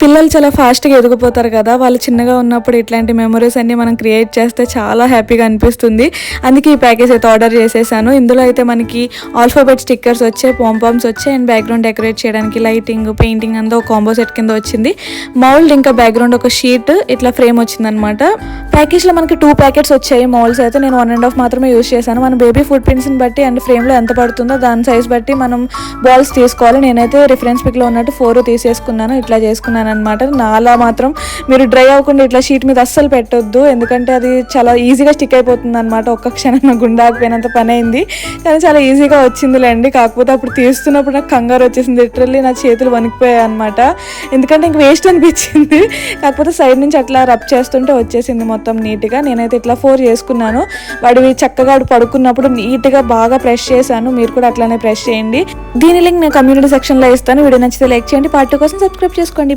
పిల్లలు చాలా ఫాస్ట్గా ఎదిగిపోతారు కదా, వాళ్ళు చిన్నగా ఉన్నప్పుడు ఇట్లాంటి మెమరీస్ అన్ని మనం క్రియేట్ చేస్తే చాలా హ్యాపీగా అనిపిస్తుంది. అందుకే ఈ ప్యాకేజ్ అయితే ఆర్డర్ చేసేసాను. ఇందులో అయితే మనకి ఆల్ఫాబెట్ స్టిక్కర్స్ వచ్చాయి, పాంపామ్స్ వచ్చాయి, అండ్ బ్యాక్గ్రౌండ్ డెకరేట్ చేయడానికి లైటింగ్, పెయింటింగ్ అంతా ఒక కాంబో సెట్ కింద వచ్చింది. మౌల్డ్ ఇంకా బ్యాక్గ్రౌండ్ ఒక షీట్ ఇట్లా ఫ్రేమ్ వచ్చిందనమాట. ప్యాకేజ్లో మనకి 2 ప్యాకెట్స్ వచ్చాయి. మౌల్డ్స్ అయితే నేను 1.5 మాత్రమే యూజ్ చేశాను. మన బేబీ ఫుట్ ప్రింట్స్ని బట్టి అండ్ ఫ్రేమ్లో ఎంత పడుతుందో దాని సైజ్ బట్టి మనం బాల్స్ తీసుకోవాలి. నేనైతే రిఫరెన్స్ పిక్లో ఉన్నట్టు 4 తీసేసుకున్నాను. ఇట్లా చేసుకున్నాను అనమాట. నాలా మాత్రం మీరు డ్రై అవ్వకుండా ఇట్లా షీట్ మీద అస్సలు పెట్టొద్దు, ఎందుకంటే అది చాలా ఈజీగా స్టిక్ అయిపోతుంది అనమాట. ఒక్క క్షణం గుండె ఆగిపోయినంత పని అయింది, కానీ చాలా ఈజీగా వచ్చిందిలేండి. కాకపోతే అప్పుడు తీస్తున్నప్పుడు నాకు కంగారు వచ్చేసింది, లిటరల్లీ నా చేతులు వణికిపోయాయి అనమాట. ఎందుకంటే ఇంక వేస్ట్ అనిపించింది. కాకపోతే సైడ్ నుంచి అట్లా రబ్ చేస్తుంటే వచ్చేసింది మొత్తం నీట్గా. నేనైతే ఇట్లా 4 చేసుకున్నాను. వాడివి చక్కగా పడుకున్నప్పుడు నీట్గా బాగా ప్రెస్ చేశాను. మీరు కూడా అట్లానే ప్రెస్ చేయండి. దీని లింక్ నేను కమ్యూనిటీ సెక్షన్లో ఇస్తాను. వీడియో నచ్చితే లైక్ చేయండి. పార్ట్ 2 కోసం సబ్స్క్రైబ్ చేసుకోండి.